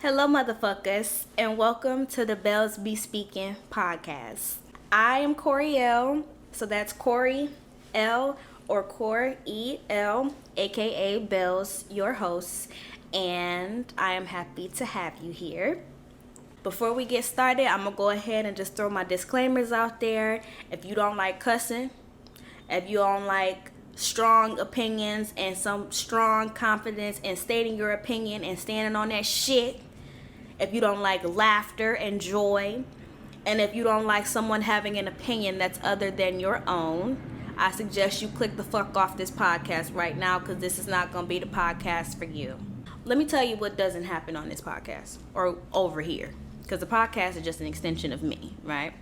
Hello, motherfuckers, and welcome to the Bells Be Speaking podcast. I am Coriel, so that's Corey L or Cor E-L, aka Bells, your host, and I am happy to have you here. Before we get started, I'm gonna go ahead and just throw my disclaimers out there. If you don't like cussing, if you don't like strong opinions and some strong confidence in stating your opinion and standing on that shit, if you don't like laughter and joy, and if you don't like someone having an opinion that's other than your own, I suggest you click the fuck off this podcast right now, because this is not going to be the podcast for you. Let me tell you what doesn't happen on this podcast or over here, because the podcast is just an extension of me, right?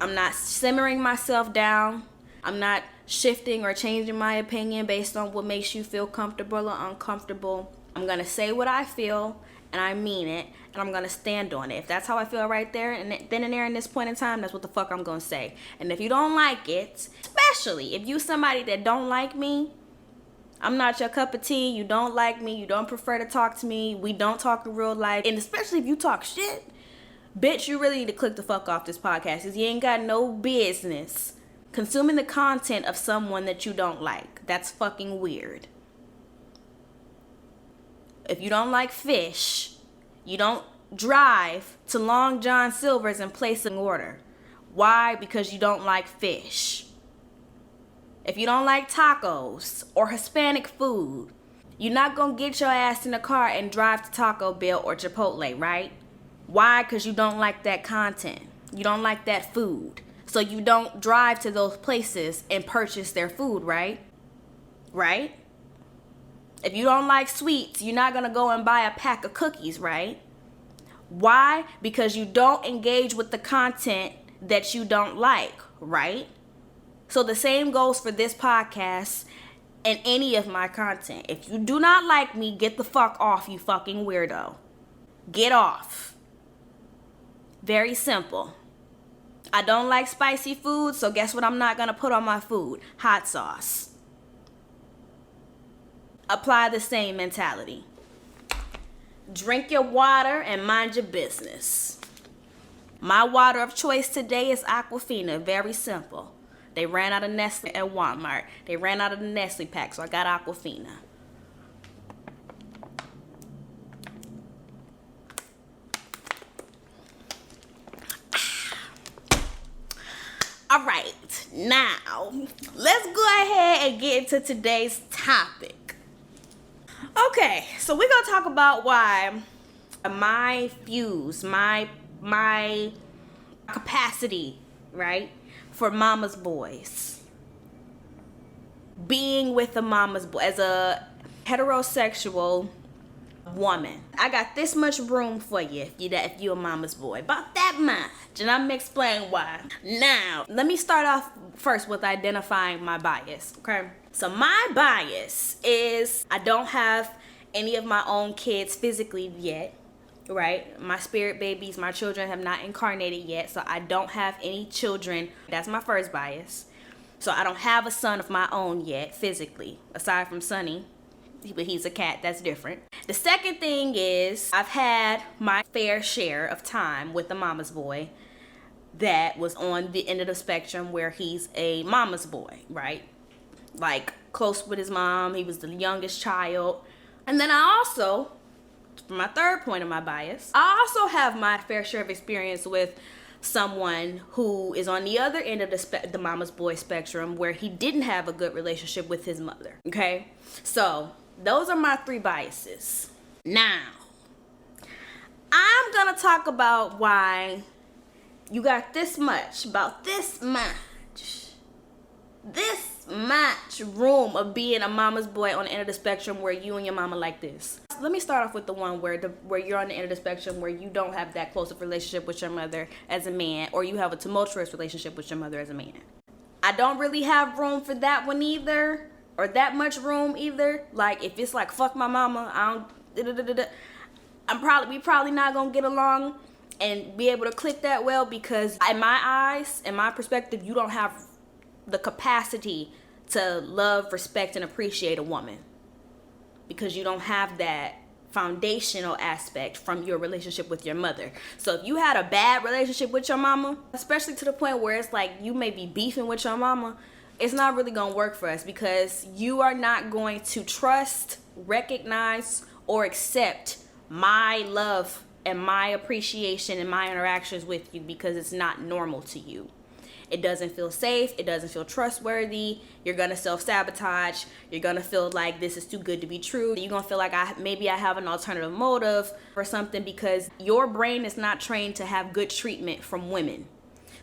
I'm not simmering myself down. I'm not shifting or changing my opinion based on what makes you feel comfortable or uncomfortable. I'm going to say what I feel, and I mean it, and I'm going to stand on it. If that's how I feel right there and then and there in this point in time, that's what the fuck I'm going to say. And if you don't like it, especially if you somebody that don't like me, I'm not your cup of tea, you don't like me, you don't prefer to talk to me, we don't talk in real life, and especially if you talk shit, bitch, you really need to click the fuck off this podcast, because you ain't got no business consuming the content of someone that you don't like. That's fucking weird. If you don't like fish, you don't drive to Long John Silver's and place an order. Why? Because you don't like fish. If you don't like tacos or Hispanic food, you're not going to get your ass in the car and drive to Taco Bell or Chipotle, right? Why? Because you don't like that content. You don't like that food. So you don't drive to those places and purchase their food, right? Right? If you don't like sweets, you're not going to go and buy a pack of cookies, right? Why? Because you don't engage with the content that you don't like, right? So the same goes for this podcast and any of my content. If you do not like me, get the fuck off, you fucking weirdo. Get off. Very simple. I don't like spicy food, so guess what I'm not going to put on my food? Hot sauce. Apply the same mentality. Drink your water and mind your business. My water of choice today is Aquafina. Very simple. They ran out of Nestle at Walmart. They ran out of the Nestle pack, so I got Aquafina. All right, now let's go ahead and get into today's topic. Okay, so we're gonna talk about why my views, my capacity, right, for mama's boys, being with a mama's boy as a heterosexual woman. I got this much room for you if you a mama's boy, about that much, and I'm gonna explain why. Now, let me start off first with identifying my bias, okay? So my bias is I don't have any of my own kids physically yet, right? My spirit babies, my children have not incarnated yet, so I don't have any children. That's my first bias. So I don't have a son of my own yet physically, aside from Sonny, but he's a cat, that's different. The second thing is I've had my fair share of time with the mama's boy that was on the end of the spectrum where he's a mama's boy, right? Like close with his mom, he was the youngest child. And then I also, for my third point of my bias, I also have my fair share of experience with someone who is on the other end of the mama's boy spectrum where he didn't have a good relationship with his mother, okay? So those are my three biases. Now, I'm gonna talk about why you got this much room of being a mama's boy on the end of the spectrum where you and your mama like this. Let me start off with the one where you're on the end of the spectrum where you don't have that close of relationship with your mother as a man, or you have a tumultuous relationship with your mother as a man. I don't really have room for that one either, or that much room either. Like if it's like fuck my mama, we probably not gonna get along and be able to click that well, because in my eyes, in my perspective, you don't have the capacity to love, respect, and appreciate a woman, because you don't have that foundational aspect from your relationship with your mother. So if you had a bad relationship with your mama, especially to the point where it's like you may be beefing with your mama, it's not really going to work for us, because you are not going to trust, recognize, or accept my love and my appreciation and my interactions with you, because it's not normal to you. It doesn't feel safe. It doesn't feel trustworthy. You're going to self-sabotage. You're going to feel like this is too good to be true. You're going to feel like maybe I have an alternative motive or something, because your brain is not trained to have good treatment from women.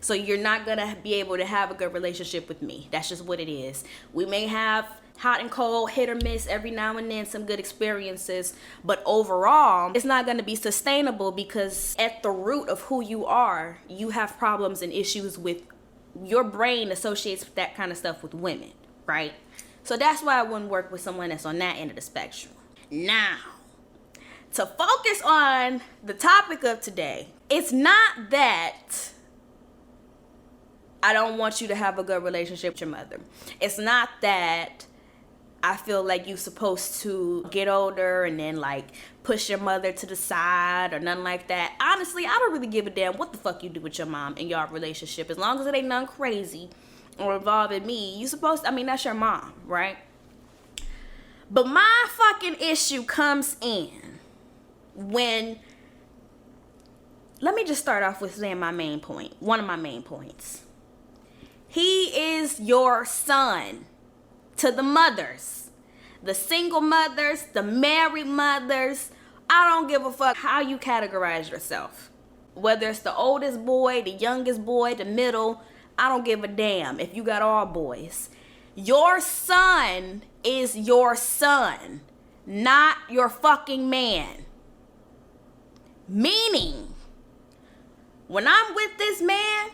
So you're not going to be able to have a good relationship with me. That's just what it is. We may have hot and cold, hit or miss every now and then, some good experiences, but overall it's not going to be sustainable, because at the root of who you are, you have problems and issues with your brain associates that kind of stuff with women, right? So that's why I wouldn't work with someone that's on that end of the spectrum. Now, to focus on the topic of today, it's not that I don't want you to have a good relationship with your mother. It's not that I feel like you're supposed to get older and then like push your mother to the side or nothing like that. Honestly, I don't really give a damn what the fuck you do with your mom in your relationship. As long as it ain't nothing crazy or involving me, you supposed to, that's your mom, right? But my fucking issue comes in when, let me just start off with saying my main point. One of my main points. He is your son. To the mothers, the single mothers, the married mothers, I don't give a fuck how you categorize yourself. Whether it's the oldest boy, the youngest boy, the middle, I don't give a damn if you got all boys. Your son is your son, not your fucking man. Meaning, when I'm with this man,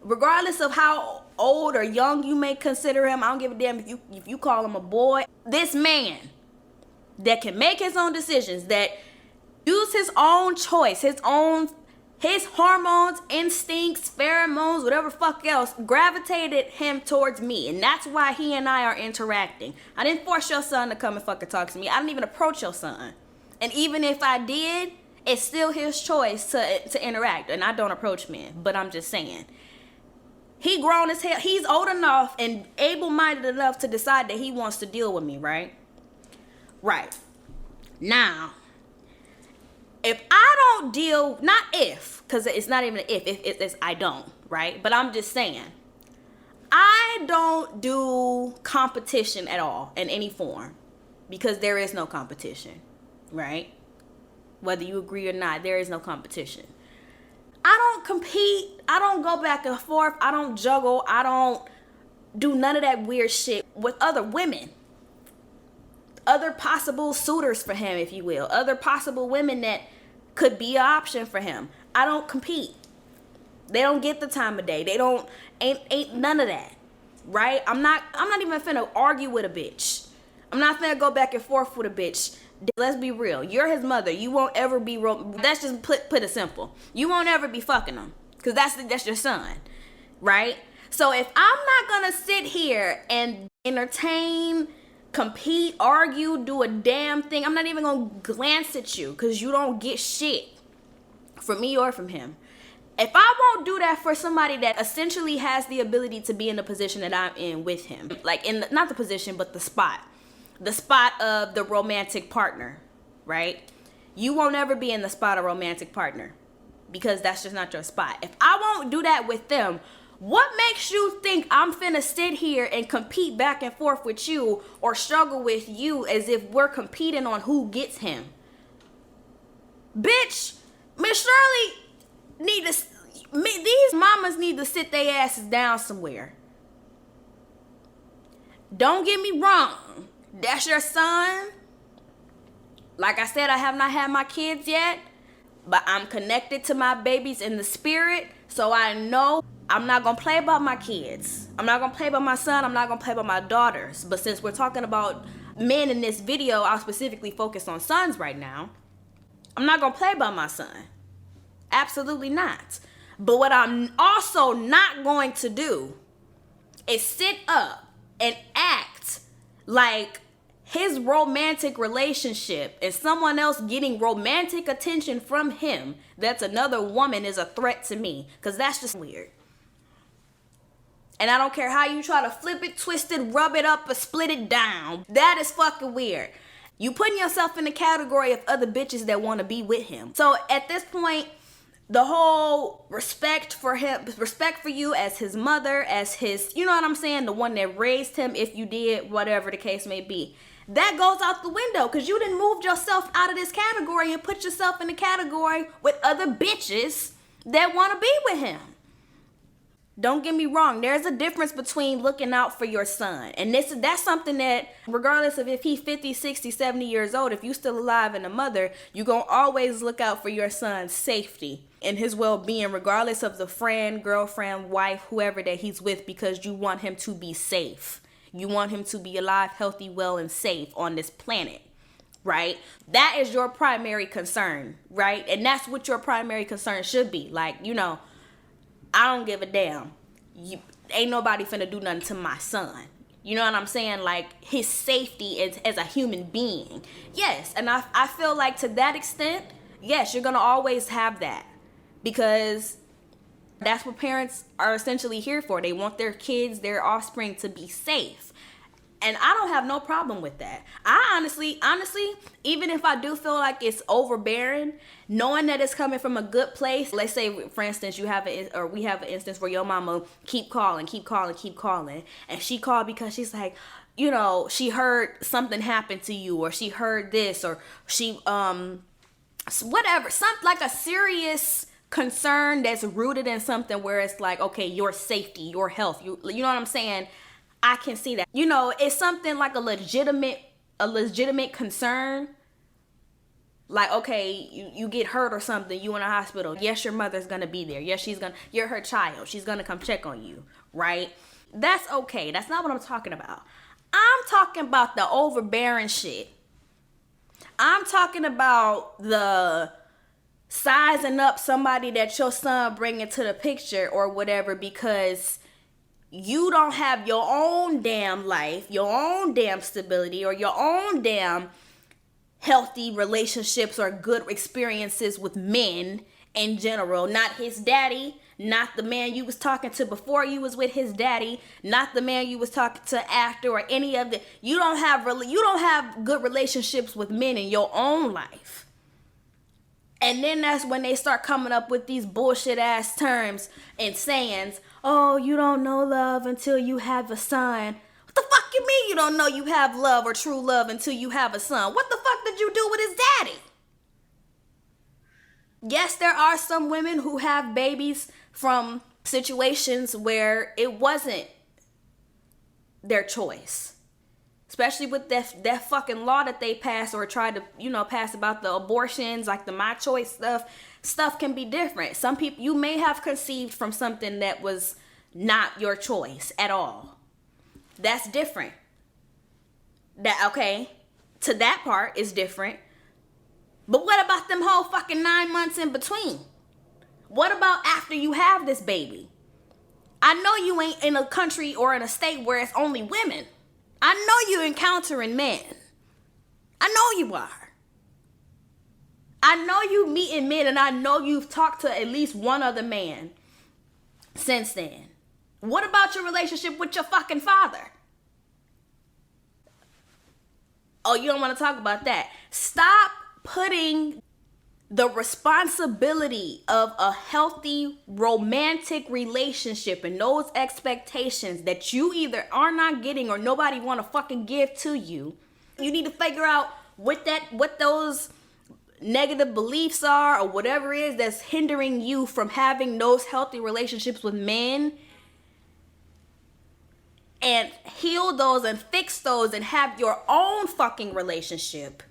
regardless of how old or young you may consider him, I don't give a damn if you call him a boy. This man that can make his own decisions, that use his own choice, his hormones, instincts, pheromones, whatever fuck else, gravitated him towards me. And that's why he and I are interacting. I didn't force your son to come and fucking talk to me. I didn't even approach your son. And even if I did, it's still his choice to interact. And I don't approach men, but I'm just saying. He grown as hell. He's old enough and able-minded enough to decide that he wants to deal with me, right? Right. Now, if I don't deal, not if, because it's not even an if, it's I don't, right? But I'm just saying, I don't do competition at all in any form, because there is no competition, right? Whether you agree or not, there is no competition. I don't compete. I don't go back and forth. I don't juggle. I don't do none of that weird shit with other women. Other possible suitors for him, if you will. Other possible women that could be an option for him. I don't compete. They don't get the time of day. They don't, ain't none of that. Right? I'm not even finna argue with a bitch. I'm not finna go back and forth with a bitch. Let's be real. You're his mother. You won't ever be. That's just put it simple. You won't ever be fucking him, because that's your son, right? So if I'm not gonna sit here and entertain, compete, argue, do a damn thing, I'm not even gonna glance at you, because you don't get shit from me or from him. If I won't do that for somebody that essentially has the ability to be in the position that I'm in with him, like not the position, but the spot of the romantic partner, right? You won't ever be in the spot of romantic partner, because that's just not your spot. If I won't do that with them, what makes you think I'm finna sit here and compete back and forth with you or struggle with you as if we're competing on who gets him? Bitch, Miss Shirley these mamas need to sit their asses down somewhere. Don't get me wrong. That's your son. Like I said, I have not had my kids yet, but I'm connected to my babies in the spirit, so I know I'm not going to play about my kids. I'm not going to play about my son. I'm not going to play about my daughters. But since we're talking about men in this video, I'll specifically focus on sons right now. I'm not going to play about my son. Absolutely not. But what I'm also not going to do is sit up and act like his romantic relationship and someone else getting romantic attention from him, that's another woman, is a threat to me. Because that's just weird. And I don't care how you try to flip it, twist it, rub it up, or split it down. That is fucking weird. You putting yourself in the category of other bitches that want to be with him. So at this point, the whole respect for him, respect for you as his mother, as his, you know what I'm saying, the one that raised him, if you did, whatever the case may be, that goes out the window because you done moved yourself out of this category and put yourself in the category with other bitches that want to be with him. Don't get me wrong, there's a difference between looking out for your son. And that's something that, regardless of if he's 50, 60, 70 years old, if you still alive and a mother, you're going to always look out for your son's safety and his well-being, regardless of the friend, girlfriend, wife, whoever that he's with, because you want him to be safe. You want him to be alive, healthy, well, and safe on this planet, right? That is your primary concern, right? And that's what your primary concern should be. Like, you know, I don't give a damn. Ain't nobody finna do nothing to my son. You know what I'm saying? Like, his safety as a human being. Yes, and I feel like to that extent, yes, you're gonna always have that. Because that's what parents are essentially here for. They want their kids, their offspring, to be safe. And I don't have no problem with that. I honestly, even if I do feel like it's overbearing, knowing that it's coming from a good place. Let's say, for instance, we have an instance where your mama keep calling. And she called because she's like, you know, she heard something happen to you, or she heard this, or she, whatever. Something like a serious concern that's rooted in something where it's like, okay, your safety, your health, you know what I'm saying? I can see that. You know, it's something like a legitimate concern. Like, okay, you get hurt or something, you in a hospital. Yes, your mother's gonna be there. Yes, you're her child. She's gonna come check on you, right? That's okay. That's not what I'm talking about. I'm talking about the overbearing shit. I'm talking about the sizing up somebody that your son bring into the picture or whatever because you don't have your own damn life, your own damn stability, or your own damn healthy relationships or good experiences with men in general. Not his daddy, not the man you was talking to before you was with his daddy, not the man you was talking to after, or any of the. You don't have good relationships with men in your own life. And then that's when they start coming up with these bullshit ass terms and sayings. Oh, you don't know love until you have a son. What the fuck you mean you don't know you have love or true love until you have a son? What the fuck did you do with his daddy? Yes, there are some women who have babies from situations where it wasn't their choice. Especially with that fucking law that they passed or tried to, you know, pass about the abortions, like the my choice stuff. Stuff can be different. Some people, you may have conceived from something that was not your choice at all. That's different. To that part is different. But what about them whole fucking 9 months in between? What about after you have this baby? I know you ain't in a country or in a state where it's only women. I know you're encountering men. I know you are. I know you meeting men, and I know you've talked to at least one other man since then. What about your relationship with your fucking father? Oh, you don't want to talk about that. Stop putting the responsibility of a healthy romantic relationship and those expectations that you either are not getting or nobody want to fucking give to you. You need to figure out what those negative beliefs are or whatever it is that's hindering you from having those healthy relationships with men, and heal those and fix those and have your own fucking relationship.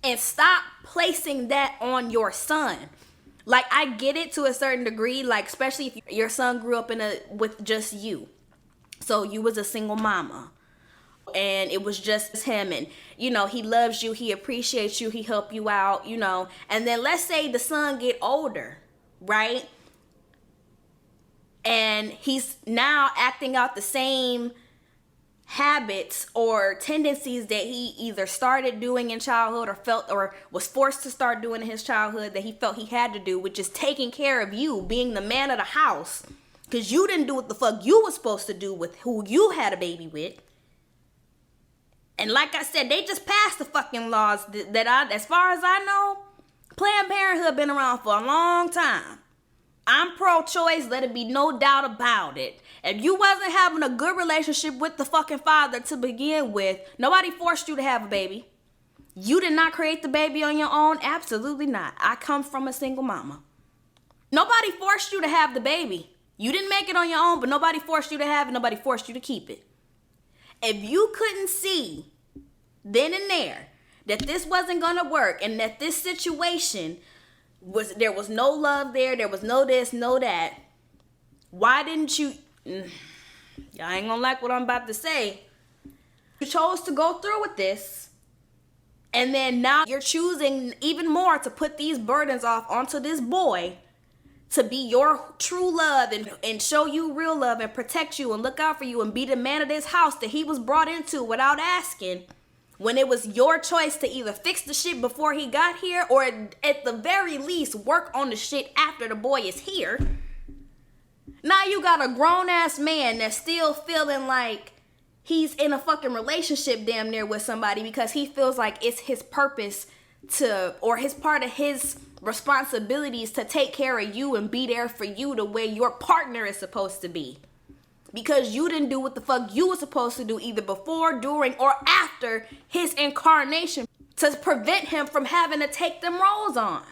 And stop placing that on your son. Like, I get it to a certain degree, like, especially if your son grew up with just you. So you was a single mama. And it was just him, and, you know, he loves you, he appreciates you, he help you out, you know. And then let's say the son get older, right? And he's now acting out the same habits or tendencies that he either started doing in childhood or felt or was forced to start doing in his childhood that he felt he had to do, which is taking care of you, being the man of the house, because you didn't do what the fuck you was supposed to do with who you had a baby with. And like I said, they just passed the fucking laws that as far as I know, Planned Parenthood been around for a long time. I'm pro-choice, let it be no doubt about it. If you wasn't having a good relationship with the fucking father to begin with, nobody forced you to have a baby. You did not create the baby on your own. Absolutely not. I come from a single mama. Nobody forced you to have the baby. You didn't make it on your own, but nobody forced you to have it. Nobody forced you to keep it. If you couldn't see then and there that this wasn't going to work and that this situation there was no love there was no this, no that, why didn't you, y'all ain't gonna like what I'm about to say, you chose to go through with this, and then now you're choosing even more to put these burdens off onto this boy to be your true love and show you real love and protect you and look out for you and be the man of this house that he was brought into without asking, when it was your choice to either fix the shit before he got here or at the very least work on the shit after the boy is here. Now you got a grown-ass man that's still feeling like he's in a fucking relationship damn near with somebody because he feels like it's his purpose to, or his part of his responsibilities to take care of you and be there for you the way your partner is supposed to be. Because you didn't do what the fuck you were supposed to do either before, during, or after his incarnation to prevent him from having to take them roles on.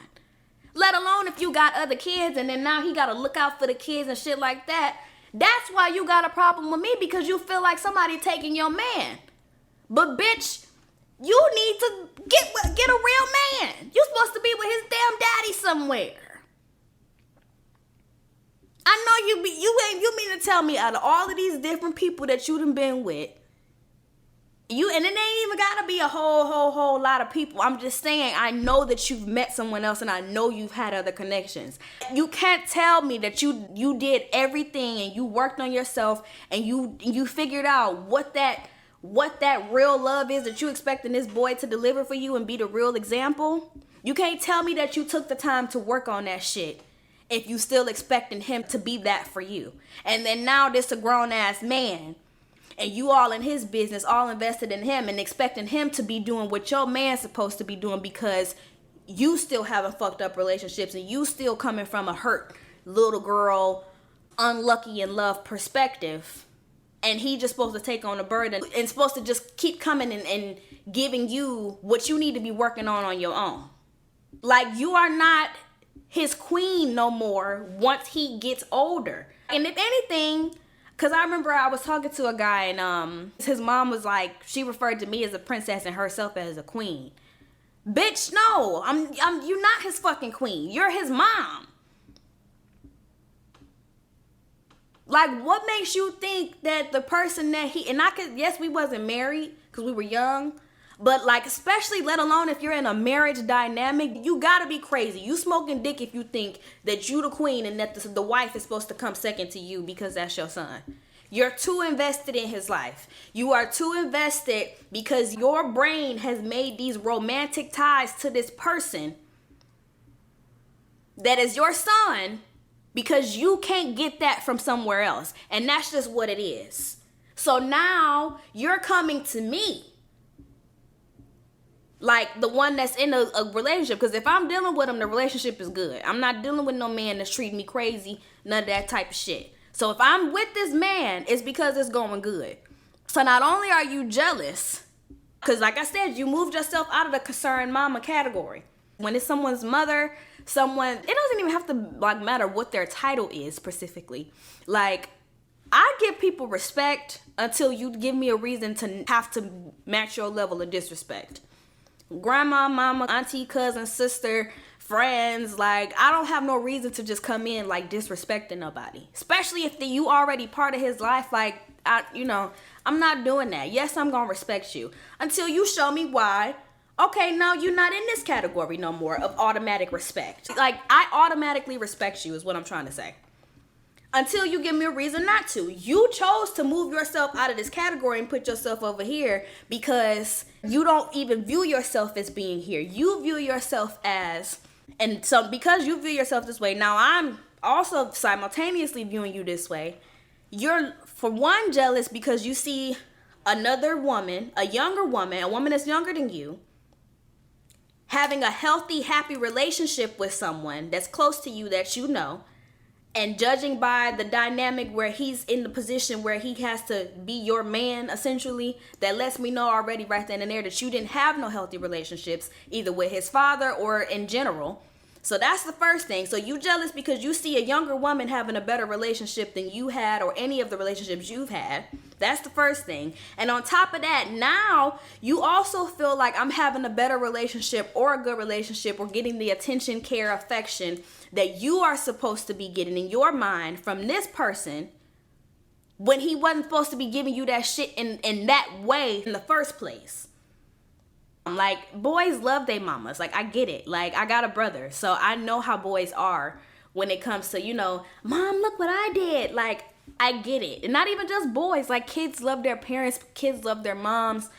Let alone if you got other kids and then now he got to look out for the kids and shit like that. That's why you got a problem with me, because you feel like somebody taking your man. But bitch, you need to get a real man. You supposed to be with his damn daddy somewhere. I know you mean to tell me out of all of these different people that you done been with, and it ain't even gotta be a whole lot of people. I'm just saying, I know that you've met someone else and I know you've had other connections. You can't tell me that you did everything and you worked on yourself and you figured out what that real love is that you expecting this boy to deliver for you and be the real example. You can't tell me that you took the time to work on that shit if you still expecting him to be that for you. And then now this a grown-ass man, and you all in his business, all invested in him, and expecting him to be doing what your man's supposed to be doing because you still having fucked up relationships and you still coming from a hurt little girl, unlucky in love perspective. And he just supposed to take on the burden and supposed to just keep coming and giving you what you need to be working on your own. Like, you are not his queen no more once he gets older. And if anything, because I remember I was talking to a guy and his mom was like, she referred to me as a princess and herself as a queen. Bitch, no, you're not his fucking queen. You're his mom. Like, what makes you think that the person that yes, we wasn't married because we were young, but like, especially let alone if you're in a marriage dynamic, you gotta be crazy. You smoking dick if you think that you the queen and that the wife is supposed to come second to you because that's your son. You're too invested in his life. You are too invested because your brain has made these romantic ties to this person that is your son because you can't get that from somewhere else. And that's just what it is. So now you're coming to me, like the one that's in a relationship. Because if I'm dealing with him, the relationship is good. I'm not dealing with no man that's treating me crazy, none of that type of shit. So if I'm with this man, it's because it's going good. So not only are you jealous, because like I said, you moved yourself out of the concerned mama category. When it's someone's mother, it doesn't even have to like matter what their title is specifically. Like, I give people respect until you give me a reason to have to match your level of disrespect. Grandma, mama, auntie, cousin, sister, friends, like, I don't have no reason to just come in like disrespecting nobody, especially if you already part of his life. Like, I'm not doing that. Yes, I'm gonna respect you until you show me why. Okay, now you're not in this category no more of automatic respect. Like, I automatically respect you is what I'm trying to say. until you give me a reason not to. You chose to move yourself out of this category and put yourself over here because you don't even view yourself as being here. You view yourself as, and so because you view yourself this way, now I'm also simultaneously viewing you this way. You're, for one, jealous because you see another woman, a younger woman, a woman that's younger than you, having a healthy, happy relationship with someone that's close to you that you know, and judging by the dynamic where he's in the position where he has to be your man, essentially, that lets me know already right then and there that you didn't have no healthy relationships, either with his father or in general. So that's the first thing. So you jealous because you see a younger woman having a better relationship than you had or any of the relationships you've had. That's the first thing. And on top of that, now you also feel like I'm having a better relationship or a good relationship or getting the attention, care, affection that you are supposed to be getting in your mind from this person when he wasn't supposed to be giving you that shit in that way in the first place. Like, boys love their mamas. Like, I get it. Like, I got a brother, so I know how boys are when it comes to, you know, Mom, look what I did. Like, I get it. And not even just boys. Like, kids love their parents. Kids love their moms.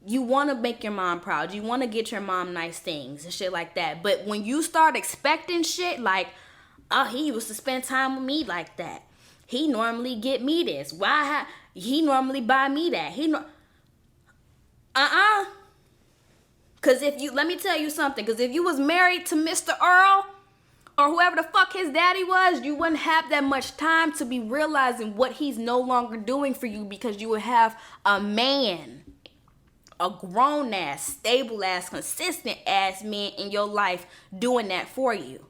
You want to make your mom proud. You want to get your mom nice things and shit like that. But when you start expecting shit like, oh, he used to spend time with me like that. He normally get me this. He normally buy me that. Because let me tell you something. Because if you was married to Mr. Earl or whoever the fuck his daddy was, you wouldn't have that much time to be realizing what he's no longer doing for you, because you would have a man, a grown ass, stable ass, consistent ass man in your life doing that for you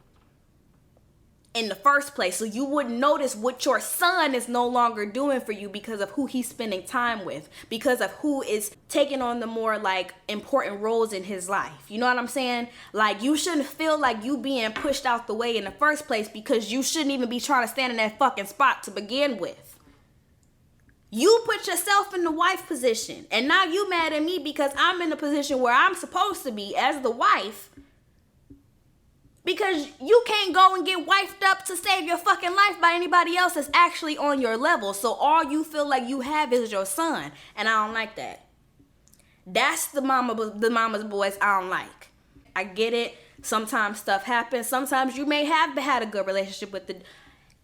in the first place. So you wouldn't notice what your son is no longer doing for you because of who he's spending time with, because of who is taking on the more like important roles in his life. You know what I'm saying? Like, you shouldn't feel like you being pushed out the way in the first place, because you shouldn't even be trying to stand in that fucking spot to begin with. You put yourself in the wife position, and now you mad at me because I'm in the position where I'm supposed to be as the wife, because you can't go and get wifed up to save your fucking life by anybody else that's actually on your level. So all you feel like you have is your son, and I don't like that. That's the mama's boys I don't like. I get it. Sometimes stuff happens. Sometimes you may have had a good relationship with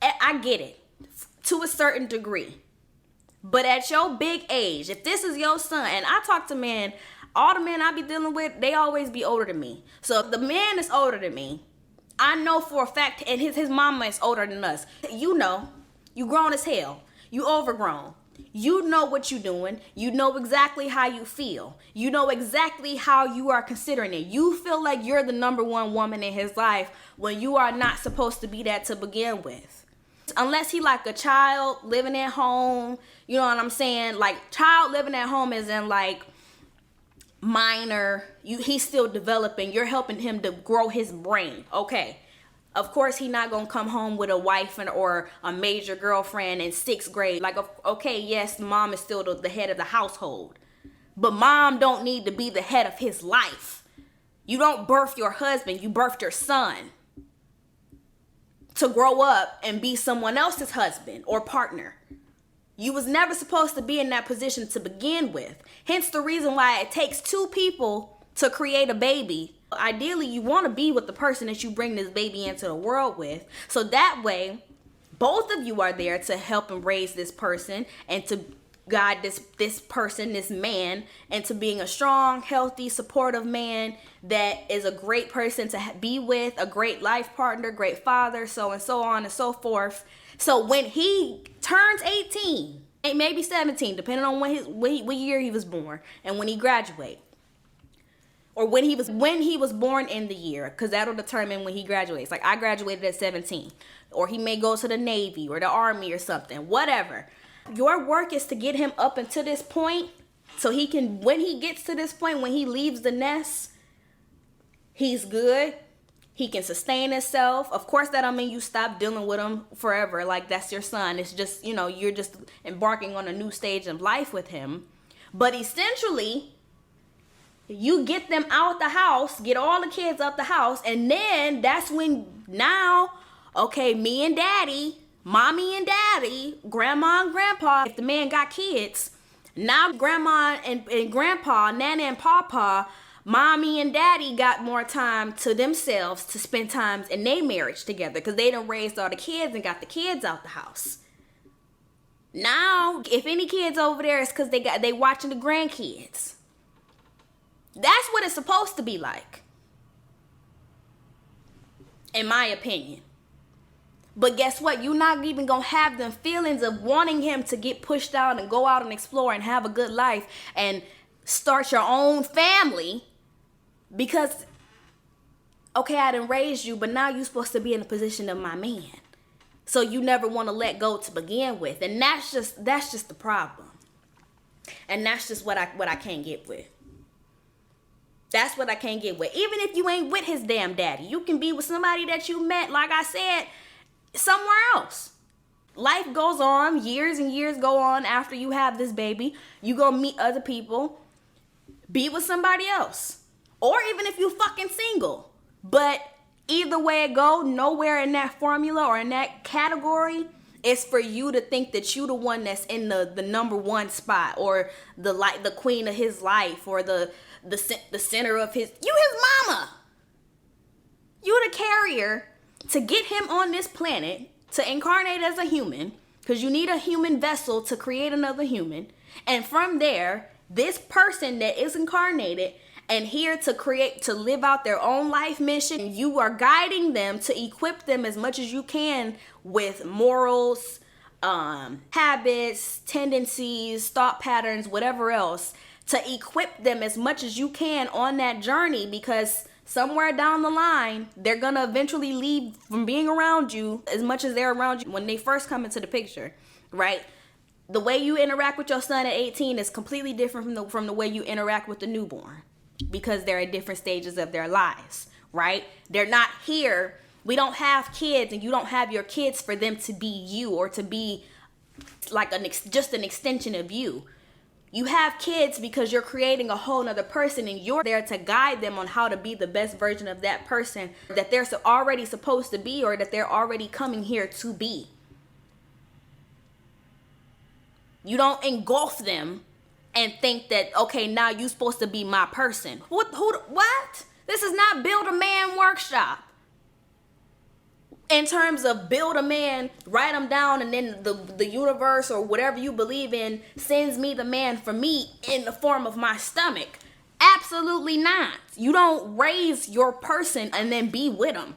I get it to a certain degree. But at your big age, if this is your son, and I talk to men, all the men I be dealing with, they always be older than me. So if the man is older than me, I know for a fact, and his mama is older than us. You know, you grown as hell. You overgrown. You know what you doing. You know exactly how you feel. You know exactly how you are considering it. You feel like you're the number one woman in his life when you are not supposed to be that to begin with. Unless he like a child living at home, you know what I'm saying? Like, child living at home is in like minor, he's still developing. You're helping him to grow his brain. Okay. Of course, he not gonna come home with a wife or a major girlfriend in 6th grade. Like, okay, yes, mom is still the head of the household, but mom don't need to be the head of his life. You don't birth your husband, you birthed your son to grow up and be someone else's husband or partner. You was never supposed to be in that position to begin with. Hence the reason why it takes 2 people to create a baby. Ideally, you want to be with the person that you bring this baby into the world with. So that way, both of you are there to help and raise this person and to guide this person, this man, into being a strong, healthy, supportive man that is a great person to be with, a great life partner, great father, so and so on and so forth. So when he turns 18, maybe 17, depending on what year he was born and when he graduates, or when he was born in the year, because that'll determine when he graduates. Like, I graduated at 17, or he may go to the Navy or the Army or something, whatever. Your work is to get him up until this point so he can, when he gets to this point, when he leaves the nest, he's good. He can sustain himself. Of course, that don't mean you stop dealing with him forever. Like, that's your son. It's just, you know, you're just embarking on a new stage of life with him. But essentially, you get them out the house, get all the kids out the house, and then that's when now, okay, me and daddy, mommy and daddy, grandma and grandpa, if the man got kids, now grandma and grandpa, nana and papa, mommy and daddy got more time to themselves to spend time in their marriage together because they done raised all the kids and got the kids out the house. Now, if any kids over there, it's because they watching the grandkids. That's what it's supposed to be like, in my opinion. But guess what? You're not even going to have them feelings of wanting him to get pushed out and go out and explore and have a good life and start your own family because, okay, I done raised you, but now you're supposed to be in the position of my man. So you never want to let go to begin with. And that's just the problem. And that's just what I can't get with. That's what I can't get with. Even if you ain't with his damn daddy, you can be with somebody that you met, like I said, somewhere else. Life goes on, years and years go on after you have this baby. You go meet other people, be with somebody else. Or even if you fucking single. But either way it go, nowhere in that formula or in that category is for you to think that you the one that's in the number one spot or the queen of his life or the center of you his mama. You the carrier to get him on this planet to incarnate as a human, because you need a human vessel to create another human. And from there, this person that is incarnated and here to live out their own life mission, you are guiding them to equip them as much as you can with morals, habits, tendencies, thought patterns, whatever else, to equip them as much as you can on that journey, because somewhere down the line, they're going to eventually leave from being around you as much as they're around you when they first come into the picture, right? The way you interact with your son at 18 is completely different from the way you interact with the newborn, because they're at different stages of their lives, right? They're not here. We don't have kids, and you don't have your kids for them to be you or to be like just an extension of you. You have kids because you're creating a whole nother person, and you're there to guide them on how to be the best version of that person that they're already supposed to be or that they're already coming here to be. You don't engulf them and think that, okay, now you're supposed to be my person. What? This is not Build a Man workshop. In terms of build a man, write them down, and then the universe or whatever you believe in sends me the man for me in the form of my stomach. Absolutely not. You don't raise your person and then be with him.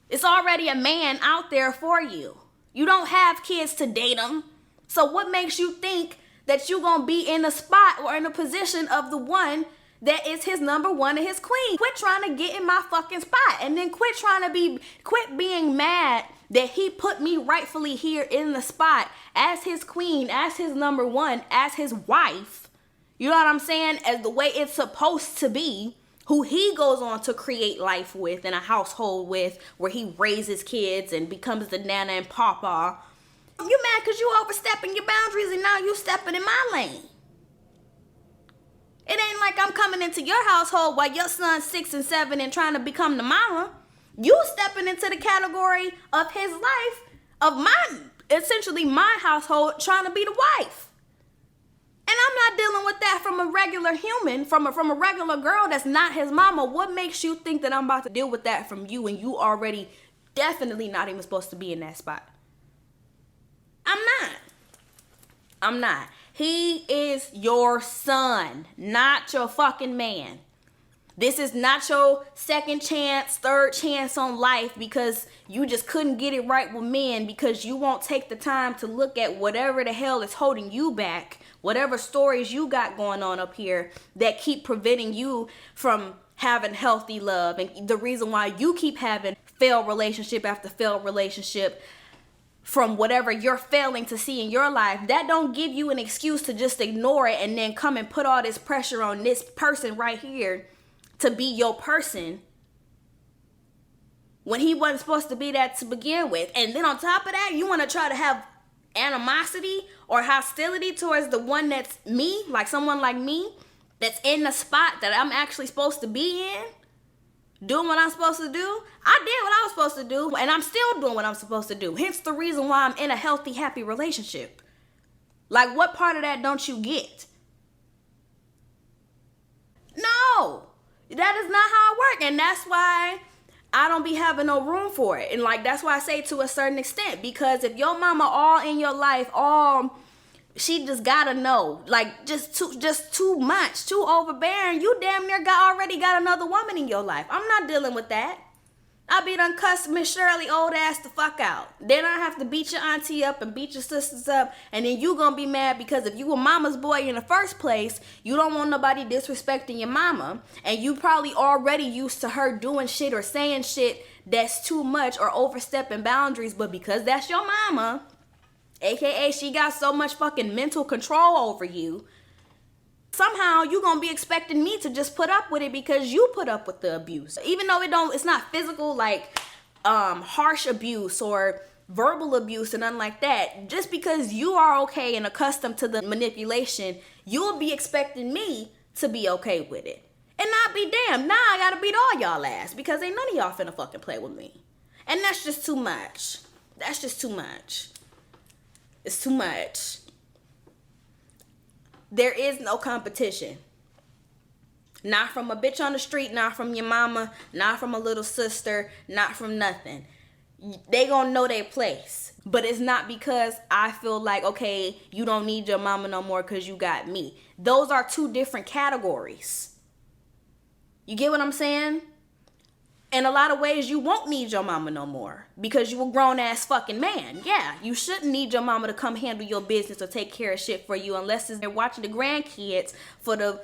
It's already a man out there for you. You don't have kids to date him. So what makes you think that you're going to be in a spot or in a position of the one that is his number one and his queen? Quit trying to get in my fucking spot, and then quit being mad that he put me rightfully here in the spot as his queen, as his number one, as his wife. You know what I'm saying? As the way it's supposed to be, who he goes on to create life with and a household with, where he raises kids and becomes the nana and papa. You mad because you overstepping your boundaries and now you stepping in my lane. It ain't like I'm coming into your household while your son's 6 and 7 and trying to become the mama. You stepping into the category of his life, of essentially my household, trying to be the wife. And I'm not dealing with that from a regular human, from a regular girl that's not his mama. What makes you think that I'm about to deal with that from you and you already definitely not even supposed to be in that spot? I'm not. He is your son, not your fucking man. This is not your second chance, third chance on life because you just couldn't get it right with men, because you won't take the time to look at whatever the hell is holding you back, whatever stories you got going on up here that keep preventing you from having healthy love, and the reason why you keep having failed relationship after failed relationship from whatever you're failing to see in your life. That don't give you an excuse to just ignore it and then come and put all this pressure on this person right here to be your person when he wasn't supposed to be that to begin with. And then on top of that, you want to try to have animosity or hostility towards the one that's me, like someone like me, that's in the spot that I'm actually supposed to be in. doing what I'm supposed to do. I did what I was supposed to do, and I'm still doing what I'm supposed to do. Hence the reason why I'm in a healthy, happy relationship. Like, what part of that don't you get? No, that is not how it works, and that's why I don't be having no room for it. And like, that's why I say to a certain extent, because if your mama all in your life, she just gotta know, like, just too much, too overbearing, you damn near already got another woman in your life. I'm not dealing with that. I be done cuss Miss Shirley old ass the fuck out. Then I have to beat your auntie up and beat your sisters up, and then you gonna be mad because if you were mama's boy in the first place, you don't want nobody disrespecting your mama, and you probably already used to her doing shit or saying shit that's too much or overstepping boundaries, but because that's your mama, aka she got so much fucking mental control over you, somehow you gonna be expecting me to just put up with it because you put up with the abuse. Even though it's not physical, like harsh abuse or verbal abuse and nothing like that. Just because you are okay and accustomed to the manipulation, you'll be expecting me to be okay with it. And not be damned, now I gotta beat all y'all ass because ain't none of y'all finna fucking play with me. And that's just too much. That's just too much. It's too much. There is no competition. Not from a bitch on the street, not from your mama, not from a little sister, not from nothing. They gonna know their place. But it's not because I feel like, okay, you don't need your mama no more because you got me. Those are two different categories. You get what I'm saying? In a lot of ways, you won't need your mama no more because you a grown-ass fucking man. Yeah, you shouldn't need your mama to come handle your business or take care of shit for you unless they're watching the grandkids for the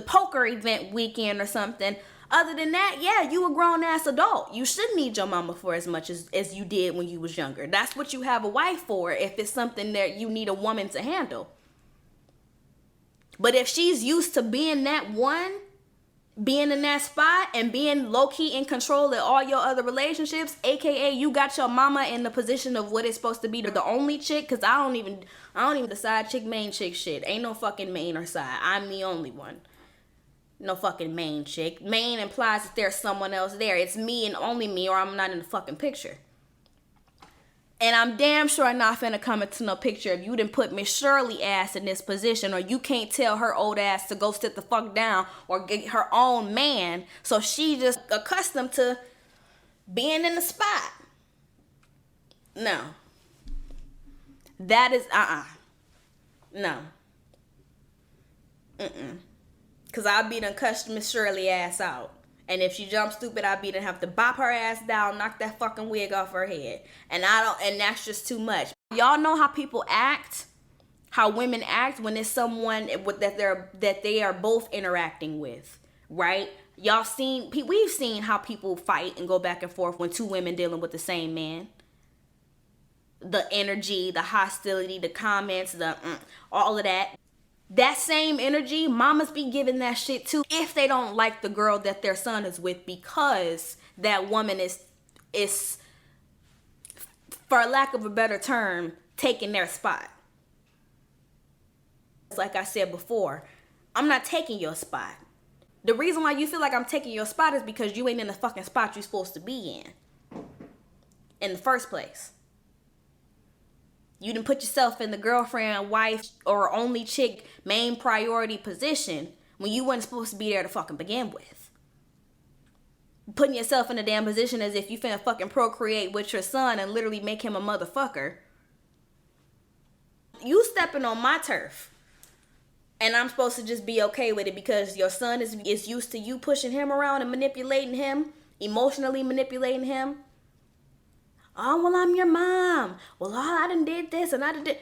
poker event weekend or something. Other than that, yeah, you a grown-ass adult. You shouldn't need your mama for as much as you did when you was younger. That's what you have a wife for if it's something that you need a woman to handle. But if she's used to being that one, being in that spot and being low-key in control of all your other relationships, aka you got your mama in the position of what it's supposed to be the only chick, because I don't even the side chick, main chick shit. Ain't no fucking main or side. I'm the only one. No fucking main chick. Main implies that there's someone else there. It's me and only me, or I'm not in the fucking picture. And I'm damn sure not finna come into no picture if you didn't put Miss Shirley ass in this position, or you can't tell her old ass to go sit the fuck down or get her own man, so she just accustomed to being in the spot. No. That is, no. Cause I'll be done cussed Miss Shirley ass out. And if she jumps stupid, I'll be done have to bop her ass down, knock that fucking wig off her head. And that's just too much. Y'all know how people act, how women act when it's someone that they are both interacting with, right? We've seen how people fight and go back and forth when two women dealing with the same man. The energy, the hostility, the comments, all of that. That same energy, mamas be giving that shit too if they don't like the girl that their son is with, because that woman is, for lack of a better term, taking their spot. Like I said before, I'm not taking your spot. The reason why you feel like I'm taking your spot is because you ain't in the fucking spot you're supposed to be in the first place. You done put yourself in the girlfriend, wife, or only chick main priority position when you wasn't supposed to be there to fucking begin with. Putting yourself in a damn position as if you finna fucking procreate with your son and literally make him a motherfucker. You stepping on my turf. And I'm supposed to just be okay with it because your son is used to you pushing him around and manipulating him, emotionally manipulating him. Oh, well, I'm your mom. Well, I done did this and I did.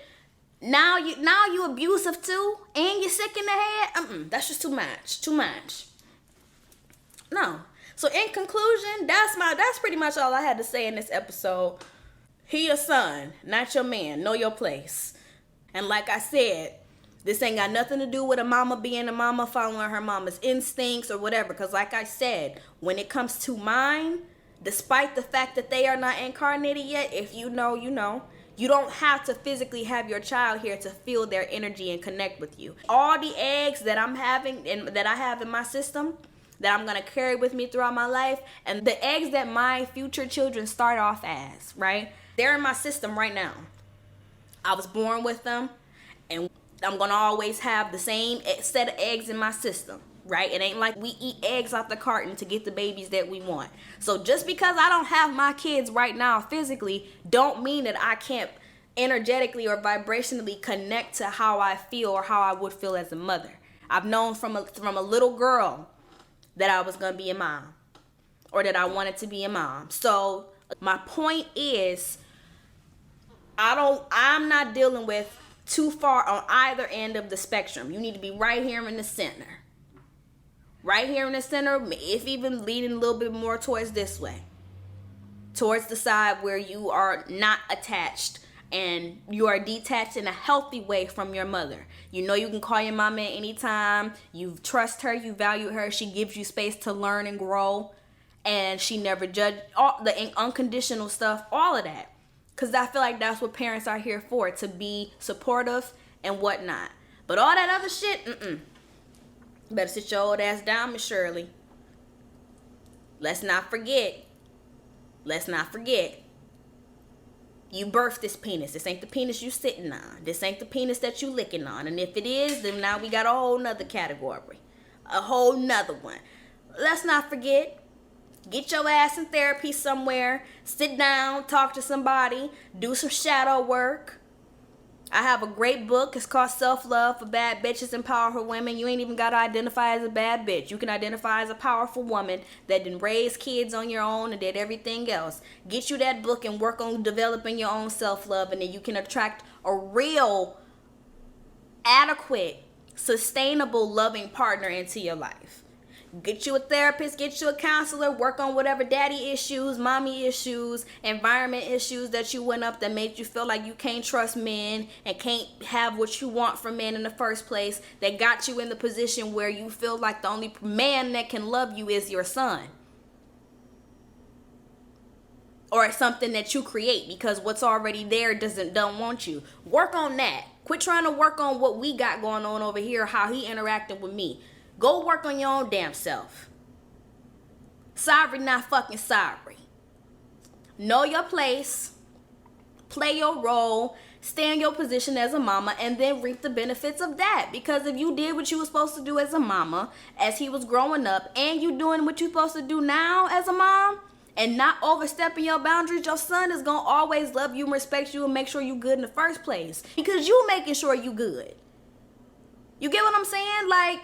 Now you abusive too, and you're sick in the head. That's just too much. Too much. No. So in conclusion, that's pretty much all I had to say in this episode. He your son, not your man. Know your place. And like I said, this ain't got nothing to do with a mama being a mama, following her mama's instincts or whatever. Because like I said, when it comes to mine, despite the fact that they are not incarnated yet, if you know, you know. You don't have to physically have your child here to feel their energy and connect with you. All the eggs that I'm having and that I have in my system, that I'm going to carry with me throughout my life, and the eggs that my future children start off as, right? They're in my system right now. I was born with them, and I'm going to always have the same set of eggs in my system, right? It ain't like we eat eggs out the carton to get the babies that we want. So just because I don't have my kids right now physically, don't mean that I can't energetically or vibrationally connect to how I feel or how I would feel as a mother. I've known from a little girl that I was going to be a mom, or that I wanted to be a mom. So my point is, I'm not dealing with too far on either end of the spectrum. You need to be right here in the center. Right here in the center, if even leaning a little bit more towards this way. Towards the side where you are not attached and you are detached in a healthy way from your mother. You know you can call your mama at any time. You trust her, you value her. She gives you space to learn and grow. And she never judged, all the unconditional stuff, all of that. Because I feel like that's what parents are here for, to be supportive and whatnot. But all that other shit, better sit your old ass down, Miss Shirley. Let's not forget. You birthed this penis. This ain't the penis you sitting on. This ain't the penis that you licking on. And if it is, then now we got a whole nother category. A whole nother one. Let's not forget. Get your ass in therapy somewhere. Sit down, talk to somebody, do some shadow work. I have a great book. It's called Self-Love for Bad Bitches and Powerful Women. You ain't even got to identify as a bad bitch. You can identify as a powerful woman that didn't raise kids on your own and did everything else. Get you that book and work on developing your own self-love, and then you can attract a real, adequate, sustainable, loving partner into your life. Get you a therapist, get you a counselor, work on whatever daddy issues, mommy issues, environment issues that you went up that made you feel like you can't trust men and can't have what you want from men in the first place, that got you in the position where you feel like the only man that can love you is your son. Or something that you create because what's already there don't want you. Work on that. Quit trying to work on what we got going on over here, how he interacted with me. Go work on your own damn self. Sorry, not fucking sorry. Know your place. Play your role. Stay in your position as a mama, and then reap the benefits of that. Because if you did what you were supposed to do as a mama, as he was growing up, and you doing what you're supposed to do now as a mom, and not overstepping your boundaries, your son is going to always love you and respect you and make sure you good in the first place. Because you making sure you good. You get what I'm saying? Like,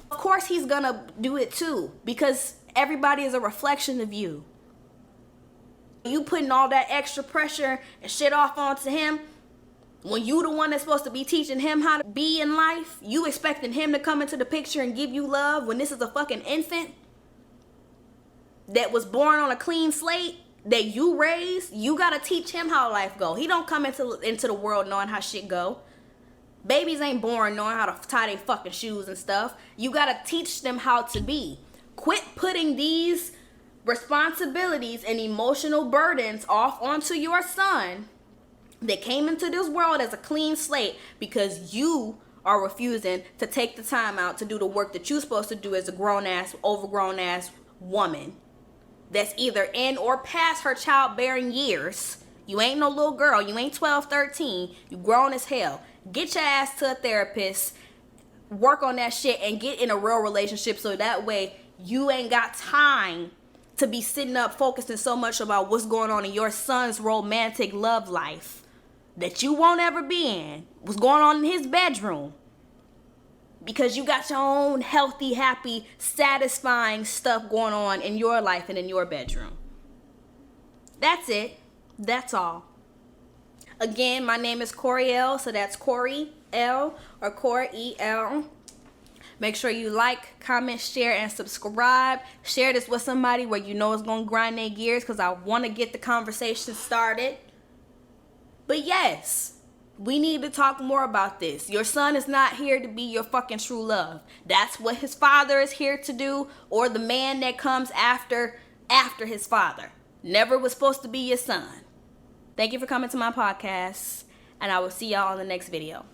of course he's gonna do it too, because everybody is a reflection of you. You putting all that extra pressure and shit off onto him when you the one that's supposed to be teaching him how to be in life. You expecting him to come into the picture and give you love when this is a fucking infant that was born on a clean slate that you raised. You gotta teach him how life go. He don't come into the world knowing how shit go. Babies ain't born knowing how to tie their fucking shoes and stuff. You gotta teach them how to be. Quit putting these responsibilities and emotional burdens off onto your son that came into this world as a clean slate because you are refusing to take the time out to do the work that you're supposed to do as a grown-ass, overgrown-ass woman that's either in or past her childbearing years. You ain't no little girl. You ain't 12, 13. You grown as hell. Get your ass to a therapist, work on that shit, and get in a real relationship so that way you ain't got time to be sitting up focusing so much about what's going on in your son's romantic love life that you won't ever be in. What's going on in his bedroom. Because you got your own healthy, happy, satisfying stuff going on in your life and in your bedroom. That's it. That's all. Again, my name is Coriel, so that's Corey L or Corey L. Make sure you like, comment, share, and subscribe. Share this with somebody where you know it's going to grind their gears because I want to get the conversation started. But yes, we need to talk more about this. Your son is not here to be your fucking true love. That's what his father is here to do, or the man that comes after his father. Never was supposed to be your son. Thank you for coming to my podcast, and I will see y'all on the next video.